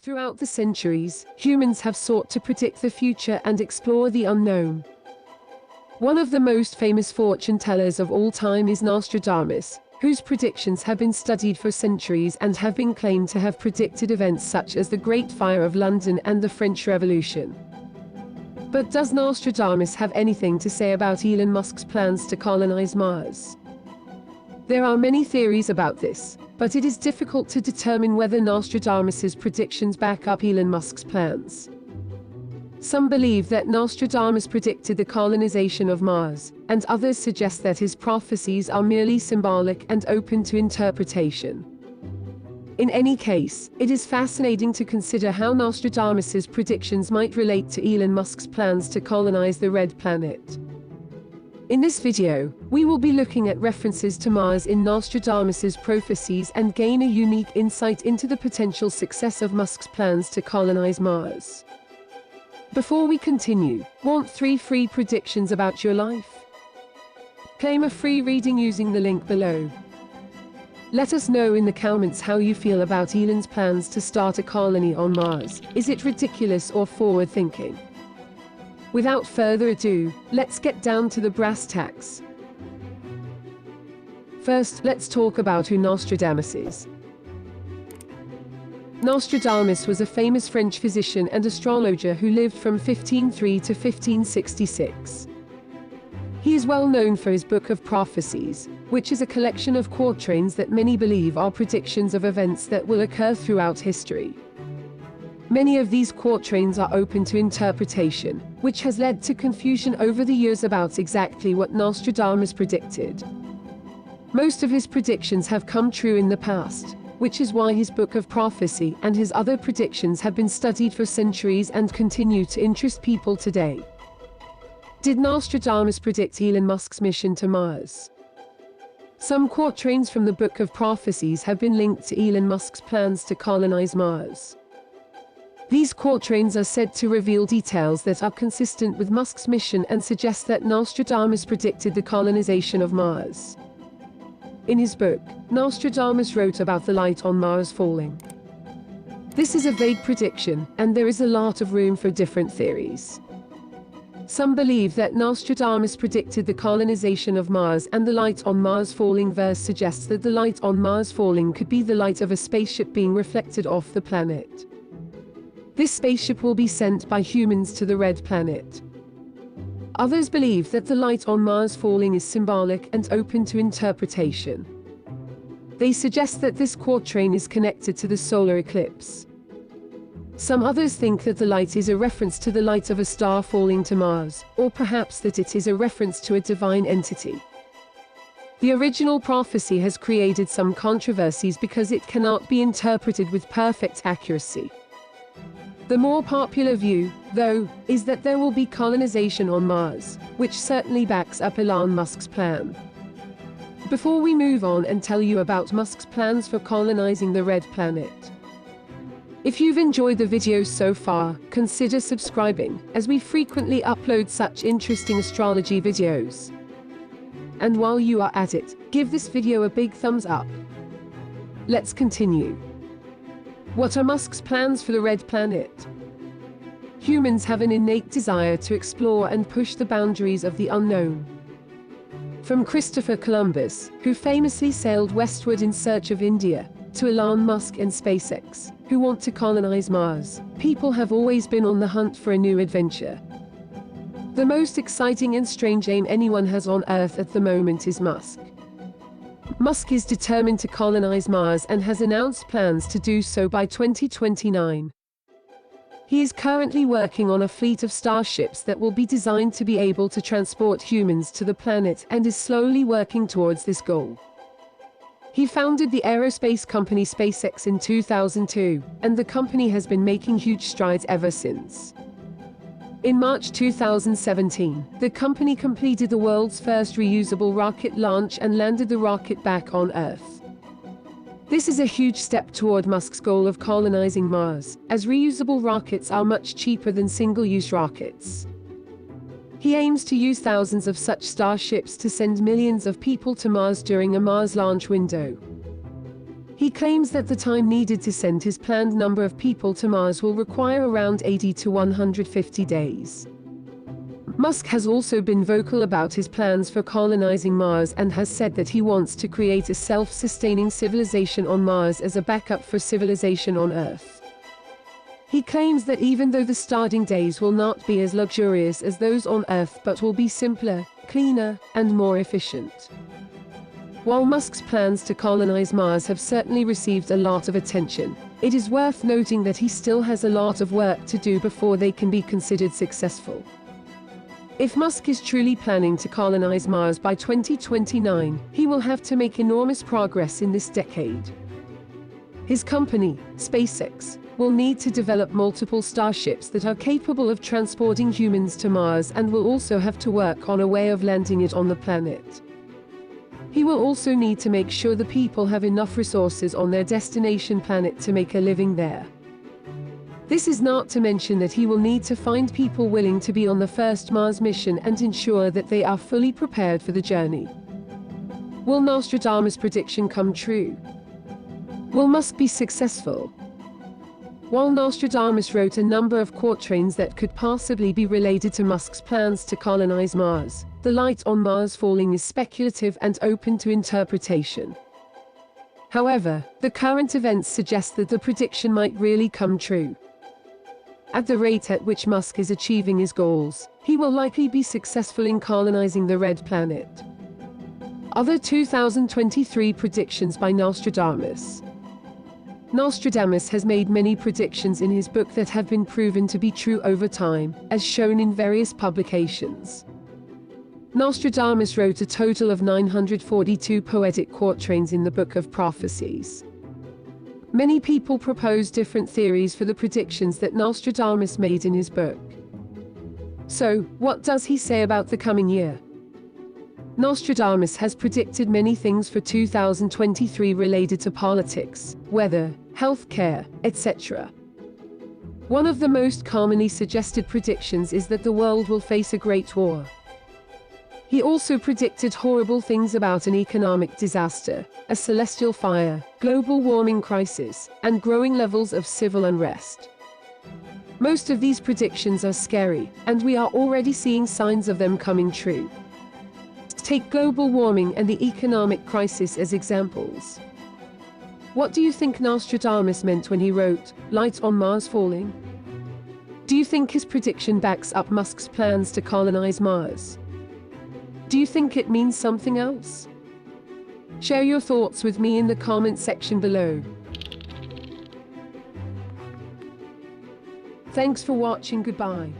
Throughout the centuries, humans have sought to predict the future and explore the unknown. One of the most famous fortune tellers of all time is Nostradamus, whose predictions have been studied for centuries and have been claimed to have predicted events such as the Great Fire of London and the French Revolution. But does Nostradamus have anything to say about Elon Musk's plans to colonize Mars? There are many theories about this, but it is difficult to determine whether Nostradamus's predictions back up Elon Musk's plans. Some believe that Nostradamus predicted the colonization of Mars, and others suggest that his prophecies are merely symbolic and open to interpretation. In any case, it is fascinating to consider how Nostradamus's predictions might relate to Elon Musk's plans to colonize the Red Planet. In this video, we will be looking at references to Mars in Nostradamus's prophecies and gain a unique insight into the potential success of Musk's plans to colonize Mars. Before we continue, want 3 free predictions about your life? Claim a free reading using the link below. Let us know in the comments how you feel about Elon's plans to start a colony on Mars. Is it ridiculous or forward-thinking? Without further ado, let's get down to the brass tacks. First, let's talk about who Nostradamus is. Nostradamus was a famous French physician and astrologer who lived from 1503 to 1566. He is well known for his Book of Prophecies, which is a collection of quatrains that many believe are predictions of events that will occur throughout history. Many of these quatrains are open to interpretation, which has led to confusion over the years about exactly what Nostradamus predicted. Most of his predictions have come true in the past, which is why his Book of Prophecy and his other predictions have been studied for centuries and continue to interest people today. Did Nostradamus predict Elon Musk's mission to Mars? Some quatrains from the Book of Prophecies have been linked to Elon Musk's plans to colonize Mars. These quatrains are said to reveal details that are consistent with Musk's mission and suggest that Nostradamus predicted the colonization of Mars. In his book, Nostradamus wrote about the light on Mars falling. This is a vague prediction, and there is a lot of room for different theories. Some believe that Nostradamus predicted the colonization of Mars, and the light on Mars falling verse suggests that the light on Mars falling could be the light of a spaceship being reflected off the planet. This spaceship will be sent by humans to the Red Planet. Others believe that the light on Mars falling is symbolic and open to interpretation. They suggest that this quatrain is connected to the solar eclipse. Some others think that the light is a reference to the light of a star falling to Mars, or perhaps that it is a reference to a divine entity. The original prophecy has created some controversies because it cannot be interpreted with perfect accuracy. The more popular view, though, is that there will be colonization on Mars, which certainly backs up Elon Musk's plan. Before we move on and tell you about Musk's plans for colonizing the Red Planet, if you've enjoyed the video so far, consider subscribing, as we frequently upload such interesting astrology videos. And while you are at it, give this video a big thumbs up. Let's continue. What are Musk's plans for the Red Planet? Humans have an innate desire to explore and push the boundaries of the unknown. From Christopher Columbus, who famously sailed westward in search of India, to Elon Musk and SpaceX, who want to colonize Mars, people have always been on the hunt for a new adventure. The most exciting and strange aim anyone has on Earth at the moment is Musk. Musk is determined to colonize Mars and has announced plans to do so by 2029. He is currently working on a fleet of starships that will be designed to be able to transport humans to the planet and is slowly working towards this goal. He founded the aerospace company SpaceX in 2002, and the company has been making huge strides ever since. In March 2017, the company completed the world's first reusable rocket launch and landed the rocket back on Earth. This is a huge step toward Musk's goal of colonizing Mars, as reusable rockets are much cheaper than single-use rockets. He aims to use thousands of such starships to send millions of people to Mars during a Mars launch window. He claims that the time needed to send his planned number of people to Mars will require around 80 to 150 days. Musk has also been vocal about his plans for colonizing Mars and has said that he wants to create a self-sustaining civilization on Mars as a backup for civilization on Earth. He claims that even though the starting days will not be as luxurious as those on Earth but will be simpler, cleaner, and more efficient. While Musk's plans to colonize Mars have certainly received a lot of attention, it is worth noting that he still has a lot of work to do before they can be considered successful. If Musk is truly planning to colonize Mars by 2029, he will have to make enormous progress in this decade. His company, SpaceX, will need to develop multiple starships that are capable of transporting humans to Mars and will also have to work on a way of landing it on the planet. He will also need to make sure the people have enough resources on their destination planet to make a living there. This is not to mention that he will need to find people willing to be on the first Mars mission and ensure that they are fully prepared for the journey. Will Nostradamus' prediction come true? Will Musk be successful? While Nostradamus wrote a number of quatrains that could possibly be related to Musk's plans to colonize Mars, the light on Mars falling is speculative and open to interpretation. However, the current events suggest that the prediction might really come true. At the rate at which Musk is achieving his goals, he will likely be successful in colonizing the Red Planet. Other 2023 predictions by Nostradamus. Nostradamus has made many predictions in his book that have been proven to be true over time, as shown in various publications. Nostradamus wrote a total of 942 poetic quatrains in the Book of Prophecies. Many people propose different theories for the predictions that Nostradamus made in his book. So, what does he say about the coming year? Nostradamus has predicted many things for 2023 related to politics, weather, healthcare, etc. One of the most commonly suggested predictions is that the world will face a great war. He also predicted horrible things about an economic disaster, a celestial fire, global warming crisis, and growing levels of civil unrest. Most of these predictions are scary, and we are already seeing signs of them coming true. Take global warming and the economic crisis as examples. What do you think Nostradamus meant when he wrote, "Light on Mars falling"? Do you think his prediction backs up Musk's plans to colonize Mars? Do you think it means something else? Share your thoughts with me in the comment section below. Thanks for watching. Goodbye.